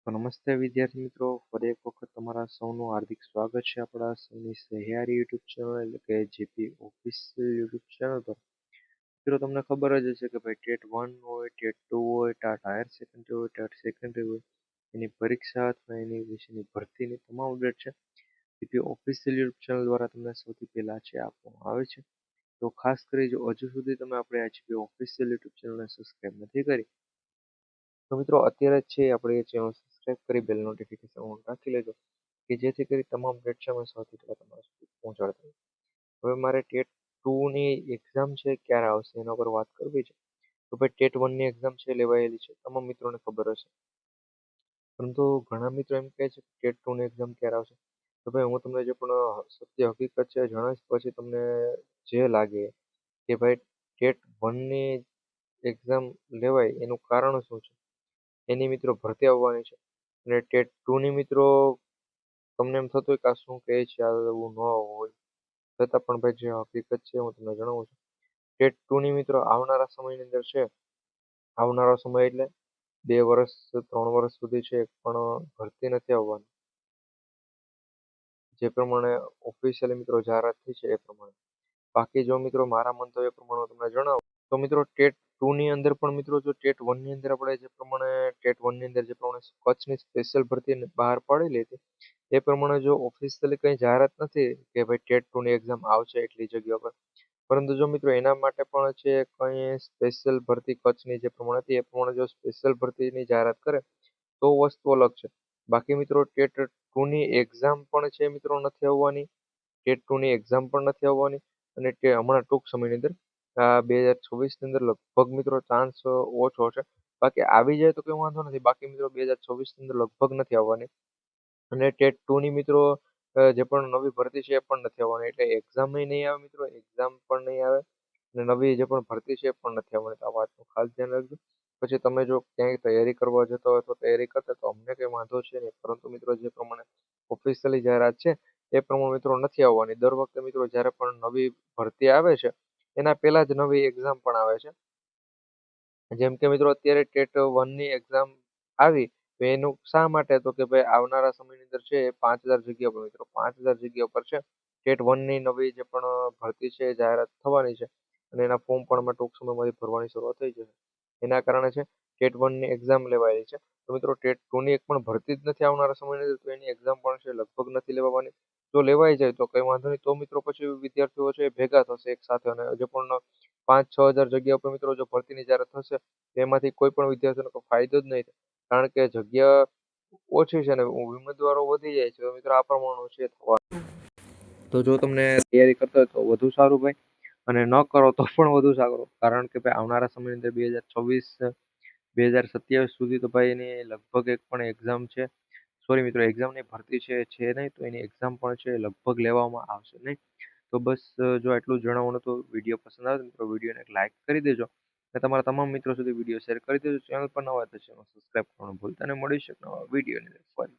તો નમસ્તે વિદ્યાર્થી મિત્રો, ફરી એક વખત તમારા સૌનું હાર્દિક સ્વાગત છે આપણા સૌની સહિયારી યુટ્યુબ ચેનલ એટલે કે જેપી ઓફિશિયલ યુટ્યુબ ચેનલ પર. મિત્રો તમને ખબર જ હશે કે ભાઈ ટેટ 1 હોય, ટેટ 2 હોય, ટાટ હાયર સેકન્ડરી હોય, ટાટ સેકન્ડરી હોય, એની પરીક્ષા અથવા એની વિશેની ભરતીની તમામ અપડેટ છે જેપી ઓફિશિયલ યુટ્યુબ ચેનલ દ્વારા તમને સૌથી પહેલા છે આપવામાં આવે છે. તો ખાસ કરી જો હજુ સુધી તમે આપણે આ જેપી ઓફિશિયલ યુટ્યુબ ચેનલને સબસ્ક્રાઈબ નથી કરી તો મિત્રો અત્યારે જ છે આપણે ચેનલ સબસ્ક્રાઇબ કરી બેલ નોટિફિકેશન ઓન રાખી લેજો કે જેથી કરી તમામ અપડેટ છે અમે સૌથી પહેલા તમારા સુધી પહોંચાડતા રહીએ. હવે મારે ટેટ 2 ની એક્ઝામ છે ક્યારે આવશે એના પર વાત કરવી છે. તો ભાઈ ટેટ 1 ની એક્ઝામ છે લેવાયેલી છે, તમામ મિત્રોને ખબર હશે. પરંતુ ઘણા મિત્રો એમ કહે છે કે ટેટ 2 ની એક્ઝામ ક્યારે આવશે. તો ભાઈ હું તમને જે પણ સત્ય હકીકત છે જણાવીશ, પછી તમને જે લાગે કે ભાઈ ટેટ 1 ની એક્ઝામ લેવાય એનું કારણ શું છે, એની મિત્રો ભરતી આવવાની છે. અને ટેટ 2 ની મિત્રો તમને એમ થતું હોય કે આ શું કહે છે, આ એવું ન હોય, છતાં પણ ભાઈ જે હકીકત છે હું તમને જણાવું છું. ટેટ 2 ની મિત્રો આવનારા સમયની અંદર છે, આવનારો સમય એટલે 2 વર્ષ 3 વર્ષ સુધી છે પણ ભરતી નથી આવવાની. જે પ્રમાણે ઓફિશિયલી મિત્રો જાહેરાત થઈ છે એ પ્રમાણે. બાકી જો મિત્રો મારા મંતવ્ય પ્રમાણે હું તમને જણાવું તો મિત્રો ટેટ 2 ની અંદર પણ મિત્રો જો ટેટ 1 ની અંદર આપણે જે પ્રમાણે ટેટ 1 ની અંદર જે પ્રમાણે કચ્છની સ્પેશિયલ ભરતી બહાર પાડેલી હતી એ પ્રમાણે જો ઓફિશિયલી કંઈ જાહેરાત નથી કે ભાઈ ટેટ 2 ની એક્ઝામ આવશે એટલી જગ્યા પર. પરંતુ જો મિત્રો એના માટે પણ છે કંઈ સ્પેશિયલ ભરતી કચ્છની જે પ્રમાણે હતી એ પ્રમાણે જો સ્પેશિયલ ભરતીની જાહેરાત કરે તો વસ્તુ અલગ છે. બાકી મિત્રો ટેટ 2 ની એક્ઝામ પણ છે મિત્રો નથી આવવાની, ટેટ 2 ની એક્ઝામ પણ નથી આવવાની. અને તે હમણાં ટૂંક સમયની અંદર 2024 ની અંદર લગભગ મિત્રો ચાન્સ ઓછો છે. બાકી આવી જાય તો કંઈ વાંધો નથી, બાકી મિત્રો 2024 ની અંદર લગભગ નથી આવવાની. અને ટેટ 2 ની મિત્રો જે પણ નવી ભરતી છે એ પણ નથી આવવાની, એટલે એક્ઝામ નહીં આવે મિત્રો, એક્ઝામ પણ નહીં આવે અને નવી જે પણ ભરતી છે એ પણ નથી આવવાની. તો આ વાતનું ખાસ ધ્યાન રાખજો. પછી તમે જો ક્યાંય તૈયારી કરવા જતા હોય તો તૈયારી કરતા તો અમને કંઈ વાંધો છે નહીં, પરંતુ મિત્રો જે પ્રમાણે ઓફિશિયલી જાહેરાત છે એ પ્રમાણે મિત્રો નથી આવવાની. દર વખતે મિત્રો જ્યારે પણ નવી ભરતી આવે છે એના પહેલા જ નવી એક્ઝામ પણ આવે છે. જેમ કે મિત્રો અત્યારે ટેટ 1 ની એક્ઝામ આવી તો એનું શા માટે, તો કે ભાઈ આવનારા સમયની અંદર છે એ 5,000 જગ્યા પર મિત્રો 5,000 જગ્યા પર છે ટેટ 1 ની નવી જે પણ ભરતી છે એ જાહેરાત થવાની છે. અને એના ફોર્મ પણ અમે ટૂંક સમયમાંથી ભરવાની શરૂઆત થઈ જશે. એના કારણે છે ટેટ 1 ની એક્ઝામ લેવાયેલી છે. તો મિત્રો ટેટ 2 ની એક પણ ભરતી જ નથી આવનારા સમયની અંદર, તો એની એક્ઝામ પણ છે લગભગ નથી લેવાની. જો લેવાઈ જાય તો કંઈ વાંધો નહીં, તો મિત્રો પછી વિદ્યાર્થીઓ છે એ ભેગા થશે એક સાથે અને જે પણ 5-6 હજાર જગ્યા ઉપર મિત્રો જો ભરતીની જાહેરાત થશે એમાંથી કોઈ પણ વિદ્યાર્થીઓને કોઈ ફાયદો જ નહીં થાય. કારણ કે જગ્યા ઓછી છે ને ઉમેદવારો વધી જાય છે, તો મિત્રો આ પ્રમાણનું છે થવાનું. તો જો તમને તૈયારી કરતા હોય તો વધુ સારું ભાઈ, અને ન કરો તો પણ વધુ સારું. કારણ કે ભાઈ આવનારા સમયની અંદર 2024 2027 સુધી તો ભાઈ એની લગભગ એક પણ એક્ઝામ છે, સોરી મિત્રો એક્ઝામની ભરતી છે નહીં, તો એની એક્ઝામ પણ છે લગભગ લેવામાં આવશે નહીં. તો બસ જો આટલું જ જણાવવાનું હતું. વિડીયો પસંદ આવે તો મિત્રો વિડીયોને એક લાઇક કરી દેજો અને તમારા તમામ મિત્રો સુધી વિડીયો શેર કરી દેજો. ચેનલ પર નવા હોય તો ચેનલ સબસ્ક્રાઈબ કરવાનું ભૂલતા નહીં. મળીશું એક નવા વિડીયોની અંદર ફરી.